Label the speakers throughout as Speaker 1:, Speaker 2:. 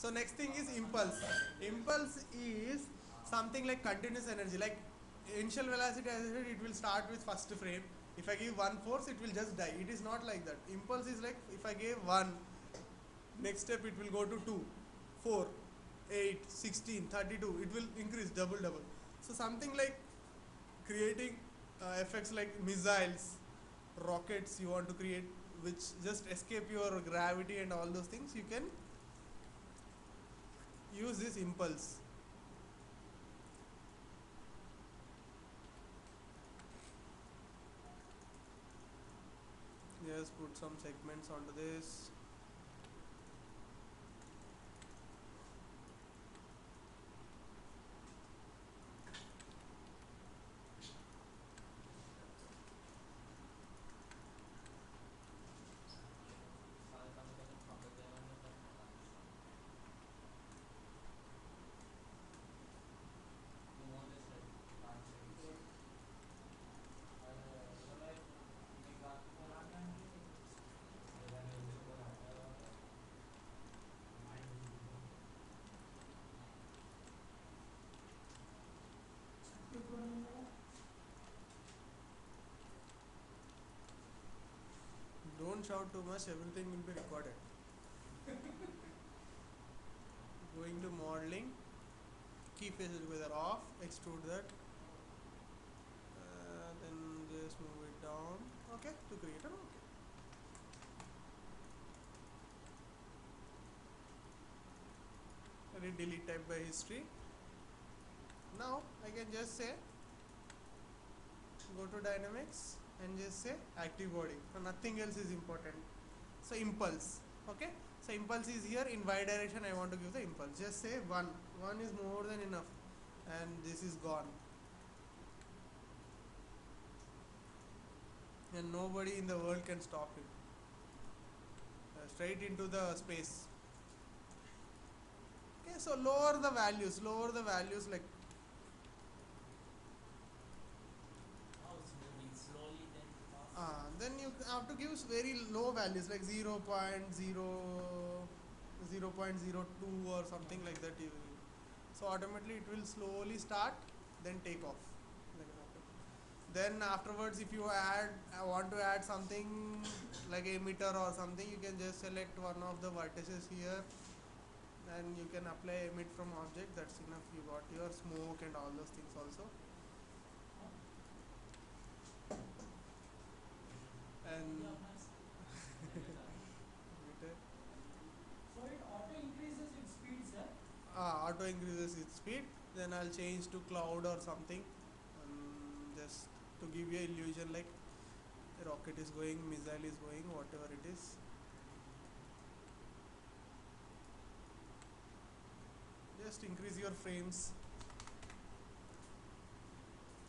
Speaker 1: So next thing is impulse. Impulse is something like continuous energy. Like initial velocity, as I said, it will start with first frame. If I give one force, it will just die. It is not like that. Impulse is like if I gave one, next step it will go to 2, 4, 8, 16, 32. It will increase double. So something like creating effects like missiles, rockets you want to create, which just escape your gravity and all those things. You can use this impulse. Just put some segments onto this. Don't shout too much, everything will be recorded. Going to modeling, key faces together off, extrude that, then just move it down, okay, to create an okay. Delete type by history. Now I can just say go to dynamics and just say active body, so nothing else is important. So impulse, okay, so impulse is here. In y direction I want to give the impulse, just say 1 is more than enough, and this is gone, and nobody in the world can stop him. Straight into the space. Okay, so lower the values like then you have to give very low values like 0.02 or something like that. So automatically it will slowly start, then take off. Then afterwards, if you want to add something like emitter or something, you can just select one of the vertices here, and you can apply emit from object. That's enough. You got your smoke and all those things also. And
Speaker 2: so it auto increases its speed, sir.
Speaker 1: Auto increases its speed. Then I'll change to cloud or something, just to give you an illusion like a rocket is going, missile is going, whatever it is. Just increase your frames.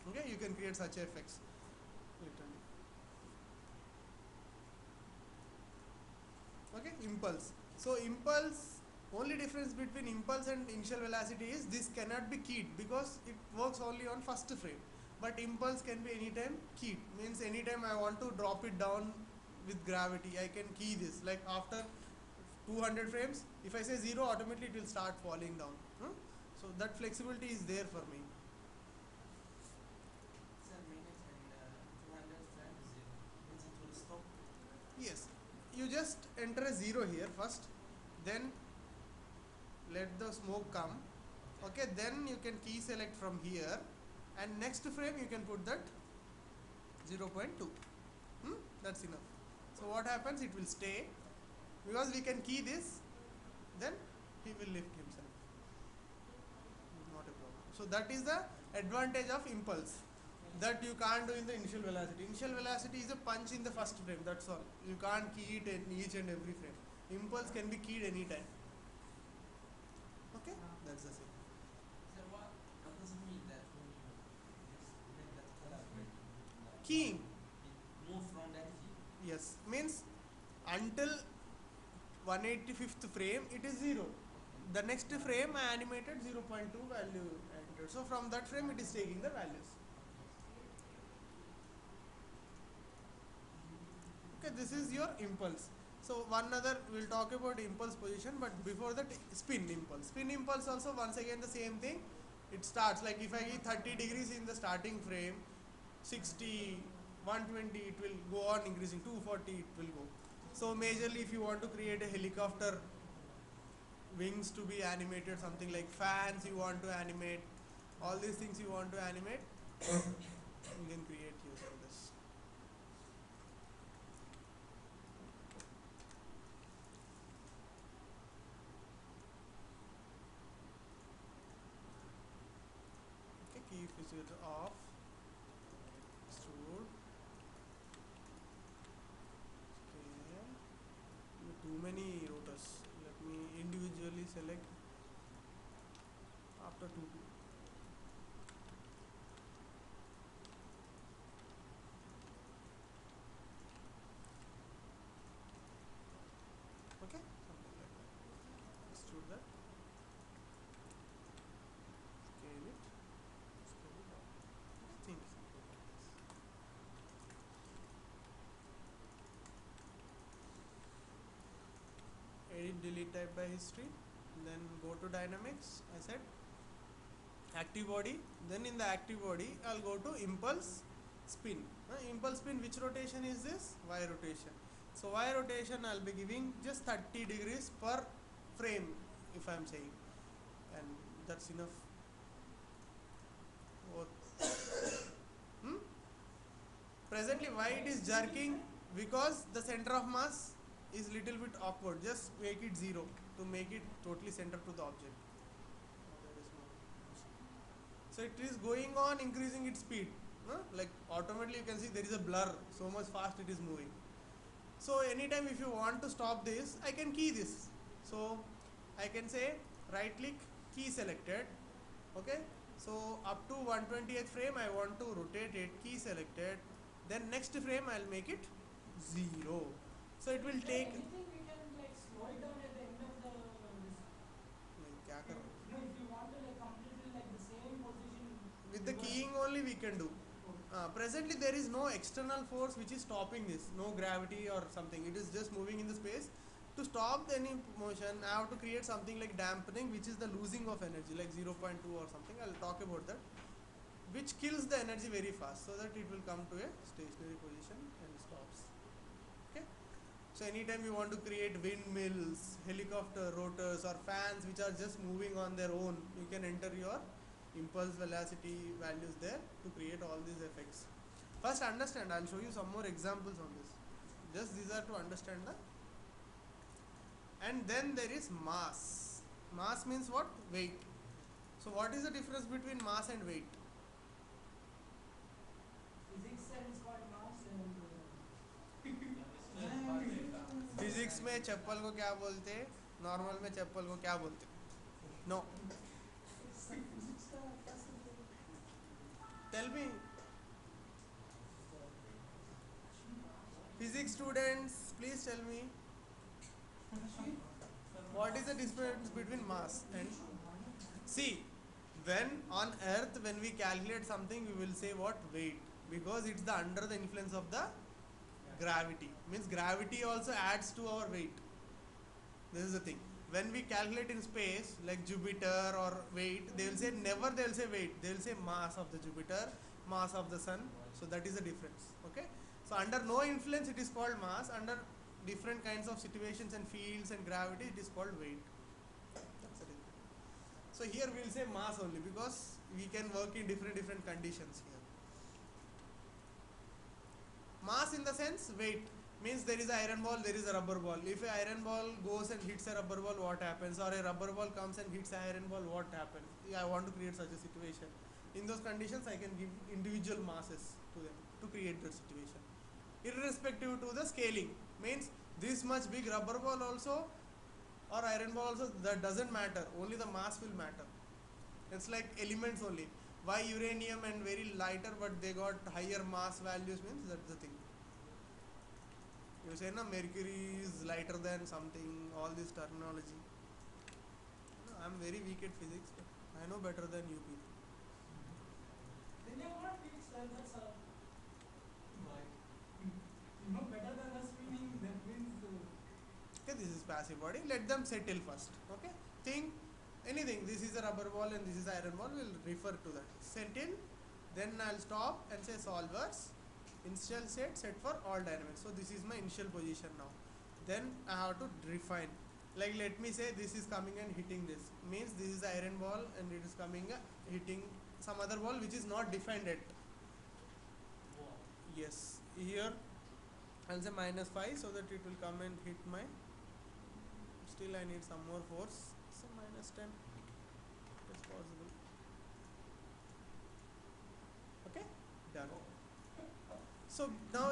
Speaker 1: Okay, you can create such effects literally. Okay, impulse. So impulse, only difference between impulse and initial velocity is this cannot be keyed because it works only on first frame, but impulse can be anytime keyed, means anytime I want to drop it down with gravity I can key this, like after 200 frames if I say 0, automatically it will start falling down. So that flexibility is there for me.
Speaker 3: Sir, minutes and 200 frames, means it will stop.
Speaker 1: Yes, you just enter a 0 here first, then let the smoke come. Okay, then you can key select from here, and next frame you can put that 0.2. That's enough. So what happens, it will stay because we can key this, then he will lift himself, not a problem. So that is the advantage of impulse that you can't do in the initial velocity. Initial velocity is a punch in the first frame, that's all. You can't key it in each and every frame. Impulse can be keyed anytime. Okay, that's the same.
Speaker 3: Sir, what does it mean that when you just make that calculation?
Speaker 1: Keying.
Speaker 3: It move from that key.
Speaker 1: Yes, means until 185th frame it is 0. The next frame I animated 0.2 value entered. So from that frame it is taking the values. Okay, this is your impulse. So one other we'll talk about impulse position, but before that spin impulse. Spin impulse also once again the same thing. It starts like if I give 30 degrees in the starting frame, 60, 120 it will go on increasing, 240 it will go. So majorly if you want to create a helicopter wings to be animated, something like fans you want to animate, all these things you want to animate, you can create using this. Okay, keep is off, extrude. Okay, too many rotors. Let me individually select after two. Okay, something like that. Extrude that. Scale it. Scale it up. Think something like this. Edit delete type by history. Then go to dynamics. I said active body. Then in the active body, I'll go to impulse spin. Impulse spin, which rotation is this? Y rotation. So Y rotation I'll be giving just 30 degrees per frame if I'm saying, and that's enough. Hmm? Presently why it is jerking? Because the center of mass is little bit awkward. Just make it 0 to make it totally center to the object. So it is going on increasing its speed. Like automatically you can see there is a blur, so much fast it is moving. So anytime if you want to stop this, I can key this. So I can say right click, key selected. Okay. So up to 120th frame I want to rotate it, key selected. Then next frame I'll make it 0. So it will take.
Speaker 2: Anything we can like slow it down at the end of the this.
Speaker 1: क्या करूं?
Speaker 2: No, if you want to like completely like the same position.
Speaker 1: With the keying only we can do. Presently there is no external force which is stopping this, no gravity or something. It is just moving in the space. To stop any motion, I have to create something like dampening, which is the losing of energy, like 0.2 or something. I'll talk about that, which kills the energy very fast, so that it will come to a stationary position and stops. Okay. So anytime you want to create windmills, helicopter rotors, or fans which are just moving on their own, you can enter your impulse velocity values there to create all these effects. First understand, I'll show you some more examples on this. Just these are to understand the. And then there is mass. Mass means what? Weight. So what is the difference between mass and weight?
Speaker 2: Physics and it's called mass
Speaker 1: physics में चप्पल को क्या बोलते हैं, normal में चप्पल को क्या बोलते हैं? No, tell me. Physics students, please tell me what is the difference between mass and. See, when on earth when we calculate something we will say what? Weight, because it's the under the influence of the gravity. Means gravity also adds to our weight. This is the thing. When we calculate in space like Jupiter or weight, they will say never they will say weight, they will say mass of the Jupiter, mass of the sun. So that is the difference. Okay. So under no influence it is called mass, under different kinds of situations and fields and gravity it is called weight. That's the difference. So here we will say mass only because we can work in different conditions here. Mass in the sense weight means there is an iron ball, there is a rubber ball. If an iron ball goes and hits a rubber ball, what happens? Or a rubber ball comes and hits an iron ball, what happens? I want to create such a situation. In those conditions I can give individual masses to them to create that situation. Irrespective to the scaling, means this much big rubber ball also or iron ball also, that doesn't matter, only the mass will matter. It's like elements only. Why uranium and very lighter but they got higher mass values, means that's the thing. You say na mercury is lighter than something, all this terminology. I'm very weak at physics, but I know better than you people.
Speaker 2: Then they want physics, that's all. You know better than us meaning that means
Speaker 1: this is passive body. Let them settle first. Okay, think anything. This is a rubber ball and this is iron ball. We'll refer to that. Settle. Then I'll stop and say solvers. Initial set for all dynamics. So this is my initial position now. Then I have to refine. Like let me say this is coming and hitting this. Means this is the iron ball and it is coming hitting some other ball which is not defined yet.
Speaker 3: Wall.
Speaker 1: Yes. Here I'll say -5 so that it will come and hit my. Still I need some more force. So -10. It is possible. Okay. Done. So now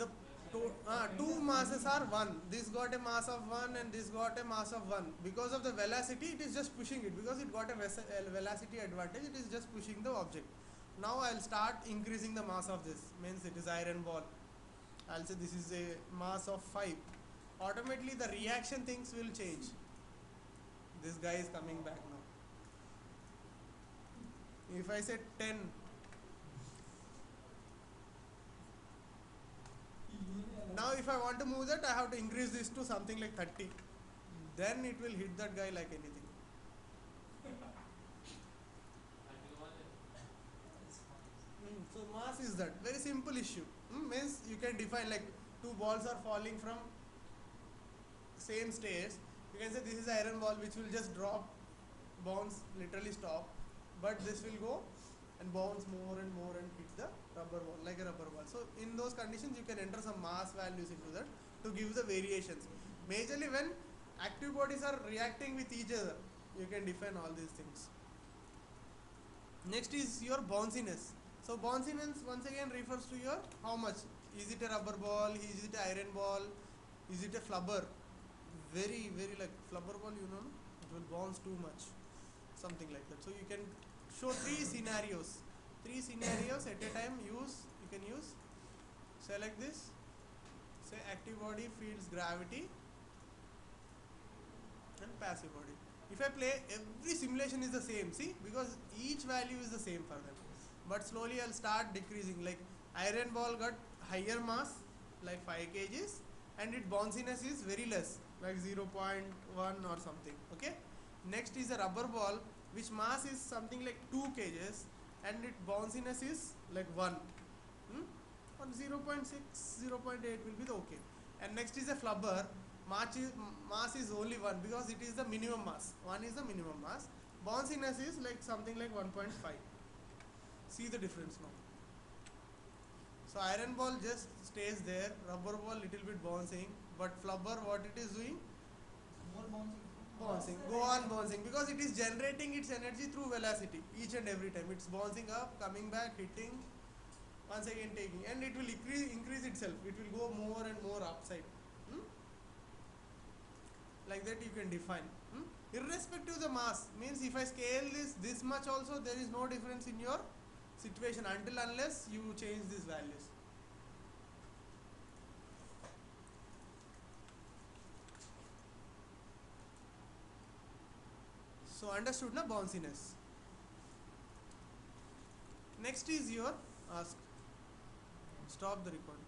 Speaker 1: the two masses are 1. This got a mass of 1 and this got a mass of 1. Because of the velocity, it is just pushing it. Because it got a velocity advantage, it is just pushing the object. Now I'll start increasing the mass of this. Means it is iron ball. I'll say this is a mass of 5. Automatically the reaction things will change. This guy is coming back now. If I say 10, now if I want to move that, I have to increase this to something like 30. Then it will hit that guy like anything. So mass is that. Very simple issue. Means you can define like two balls are falling from same stairs. You can say this is iron ball which will just drop, bounce, literally stop. But this will go and bounce more and more and hit the rubber ball like a rubber ball. So in those conditions you can enter some mass values into that to give the variations. Majorly when active bodies are reacting with each other, you can define all these things. Next is your bounciness. So bounciness once again refers to your how much. Is it a rubber ball? Is it an iron ball? Is it a flubber? Very like flubber ball, you know, it will bounce too much. Something like that. So you can show 3 scenarios. 3 scenarios at a time. You can use. Select this. Say active body feels gravity and passive body. If I play, every simulation is the same. See, because each value is the same for them. But slowly I'll start decreasing. Like iron ball got higher mass, like 5 kgs, and its bounciness is very less, like 0.1 or something. Okay. Next is a rubber ball, which mass is something like 2 kgs, and its bounciness is like 1. On 0.6, 0.8 will be the okay. And next is a flubber. Mass is only 1 because it is the minimum mass. 1 is the minimum mass. Bounciness is like something like 1.5. See the difference now. So iron ball just stays there, rubber ball little bit bouncing, but flubber what it is doing?
Speaker 2: More bouncing.
Speaker 1: Go on bouncing because it is generating its energy through velocity each and every time. It's bouncing up, coming back, hitting, once again taking, and it will increase itself. It will go more and more upside. Like that you can define. Irrespective of the mass, means if I scale this much also, there is no difference in your situation unless you change these values. So understood na bounciness. Next is your ask. Stop the recording.